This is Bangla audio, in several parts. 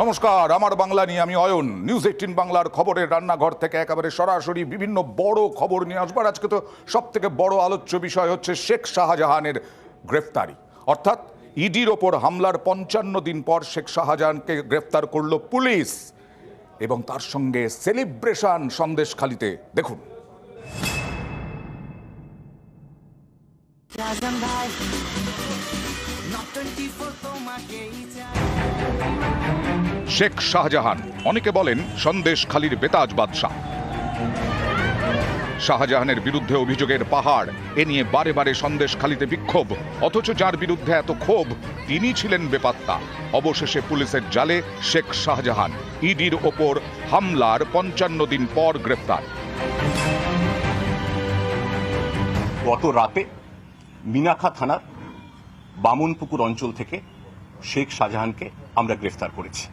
নমস্কার, আমার বাংলা নিয়ে আমি অয়ন। নিউজ 18 বাংলার খবরের রান্নাঘর থেকে একেবারে সরাসরি বিভিন্ন বড় খবর নিয়ে আসবার। আজকে তো সব থেকে বড় আলোচ্য বিষয় হচ্ছে শেখ শাহজাহানের গ্রেফতারি, অর্থাৎ ইডির ওপর হামলার 55 দিন পর শেখ শাহজাহানকে গ্রেফতার করলো পুলিশ এবং তার সঙ্গে সেলিব্রেশন সন্দেশখালিতে। দেখুন। শেখ শাহজাহান, অনেকে বলেন সন্দেশখালির বেতাজ বাদশাহ। শাহজাহানের বিরুদ্ধে অভিযোগের পাহাড়, এ নিয়ে বারে বারে সন্দেশখালিতে বিক্ষোভ, অথচ যার বিরুদ্ধে এত ক্ষোভ তিনি ছিলেন বেপাত্তা। অবশেষে পুলিশের জালে শেখ শাহজাহান, ইডির ওপর হামলার 55 দিন পর গ্রেফতার। গত রাতে মিনাখা থানার বামুনপুকুর অঞ্চল থেকে শেখ শাহজাহানকে আমরা গ্রেফতার করেছি।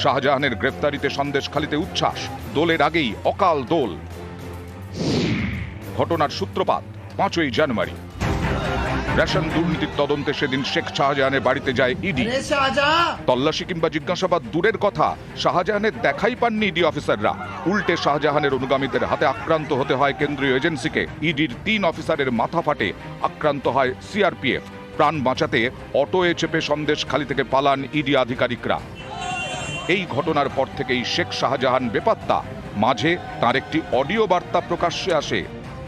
শাহজাহানের গ্রেফতারিতে সন্দেশখালিতে উচ্ছ্বাস, দোলের আগেই অকাল দোল। ঘটনার সূত্রপাত 5ই জানুয়ারি। রেশন দুর্নীতির তদন্তে সেদিন শেখ শাহজাহানের বাড়িতে যায় ইডি। তল্লাশি কিংবা জিজ্ঞাসাবাদ দূরের কথা, শাহজাহানের দেখাই পাননি ইডি অফিসাররা। উল্টে শাহজাহানের অনুগামীদের হাতে আক্রান্ত হতে হয় কেন্দ্রীয় এজেন্সিকে। ইডির 3 অফিসারের মাথা ফাটে, আক্রান্ত হয় সিআরপিএফ। প্রাণ বাঁচাতে অটোয়ে চেপে সন্দেশখালি থেকে পালান ইডি আধিকারিকরা। এই ঘটনার পর থেকেই শেখ শাহজাহান বেপাত্তা। মাঝে তার একটি অডিও বার্তা প্রকাশ্যে আসে।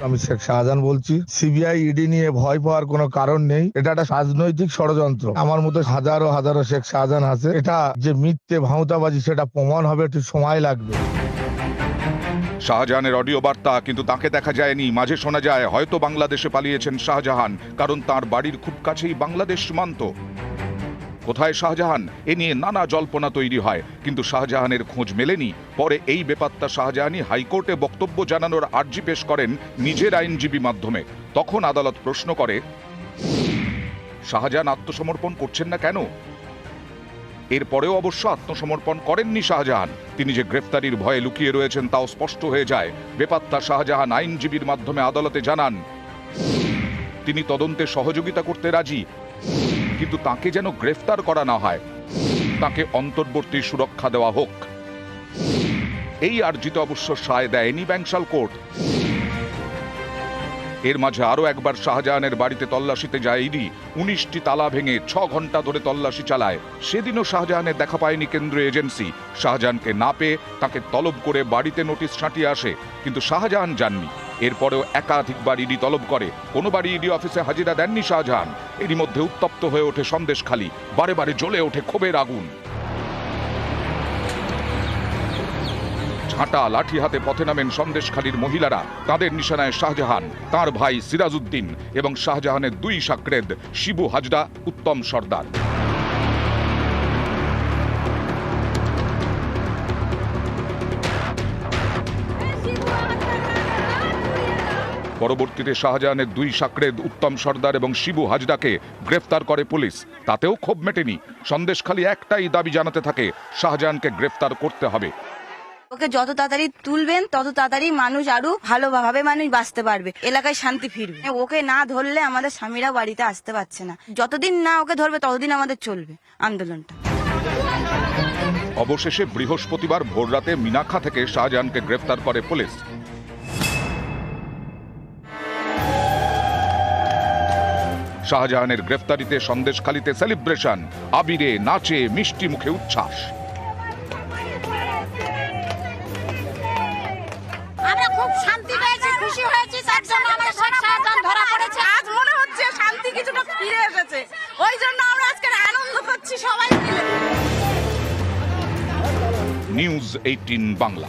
আমি শেখ শাহজাহান বলছি, সিবিআই ইডি নিয়ে ভয় পাওয়ার কোনো কারণ নেই। এটা একটা রাজনৈতিক ষড়যন্ত্র। আমার মতো হাজারো হাজারো শেখ শাহজাহান আছে। এটা যে মিথ্যে ভাঁওতাবাজি সেটা প্রমাণ হবে, একটু সময় লাগবে। শাহজাহানের অডিও বার্তা, কিন্তু তাকে দেখা যায়নি। মাঝে শোনা যায় হয়তো বাংলাদেশে পালিয়েছেন শাহজাহান, কারণ তার বাড়ির খুব কাছেই বাংলাদেশ সীমান্ত। কোথায় শাহজাহান, এ নিয়ে নানা জল্পনা তৈরি হয়, কিন্তু শাহজাহানের খোঁজ মেলেনি। পরে এই বেপাত্তা শাহজাহানই হাইকোর্টে বক্তব্য জানানোর আর্জি পেশ করেন নিজের আইনজীবী মাধ্যমে। তখন আদালত প্রশ্ন করে, শাহজাহান আত্মসমর্পণ করছেন না কেন? এরপরেও অবশ্য আত্মসমর্পণ করেননি শাহজাহান। তিনি যে গ্রেফতারির ভয়ে লুকিয়ে রয়েছেন তাও স্পষ্ট হয়ে যায়। বেপাত্তা শাহজাহান আইনজীবীর মাধ্যমে আদালতে জানান তিনি তদন্তে সহযোগিতা করতে রাজি, কিন্তু তাকে যেন গ্রেফতার করা না হয়, তাকে অন্তর্বর্তী সুরক্ষা দেওয়া হোক। এই আর্জিতে অবশ্য সায় দেয়নি ব্যাংশাল কোর্ট। এর মাঝে আরো একবার শাহজাহানের বাড়িতে তল্লাশিতে যায় ইডি। 19টি তালা ভেঙে 6 ঘন্টা ধরে তল্লাশি চালায়। সেদিনও শাহজাহানের দেখা পায়নি কেন্দ্রীয় এজেন্সি। শাহজাহানকে না পেয়ে তাকে তলব করে বাড়িতে নোটিশ ছাঁটিয়ে আসে, কিন্তু শাহজাহান যাননি। এরপরেও একাধিকবার ইডি তলব করে, কোনোবারই ইডি অফিসে হাজিরা দেননি শাহজাহান। এরই মধ্যে উত্তপ্ত হয়ে ওঠে সন্দেশখালি, বারে বারে জ্বলে ওঠে ক্ষোভের আগুন। ঝাঁটা লাঠি হাতে পথে নামেন সন্দেশখালির মহিলারা। তাদের নিশানায় শাহজাহান, তার ভাই সিরাজউদ্দিন এবং শাহজাহানের 2 সাকরেদ, শিবু হাজরা, উত্তম সর্দার। পরবর্তীতে শাহজাহানের 2 সাকরেদ, উত্তম সর্দার এবং শিবু হাজরাকে গ্রেফতার করে পুলিশ। তাতেও ক্ষোভ মেটেনি। সন্দেশখালি একটাই দাবি জানাতে থাকে, শাহজাহানকে গ্রেফতার করতে হবে। ওকে যত তাড়াতাড়ি তুলবেন তত তাড়াতাড়ি মানুষ আরো ভালোভাবে মানুষ বাঁচতে পারবে, এলাকায় শান্তি ফিরবে। ওকে না ধরলে আমাদের স্বামীরা বাড়িতে আসতে পারছে না। যতদিন না ওকে ধরবে ততদিন আমাদের চলবে আন্দোলনটা। অবশেষে বৃহস্পতিবার ভোররাতে মিনাখা থেকে শাহজাহানকে গ্রেফতার করে পুলিশ। শাহজাহানের গ্রেফতারিতে সন্দেশখালিতে সেলিব্রেশন, আবিরে নাচে মিষ্টি মুখে উচ্ছ্বাস। আমরা খুব শান্তি পেয়েছি, খুশি হয়েছি, তার জন্য আমাদের শেখ শাহজাহান ধরা পড়েছে। আজ মনে হচ্ছে শান্তি কিছুটা ফিরে এসেছে, ওই জন্য আমরা আজকে আনন্দ করছি সবাই মিলে। নিউজ 18 বাংলা।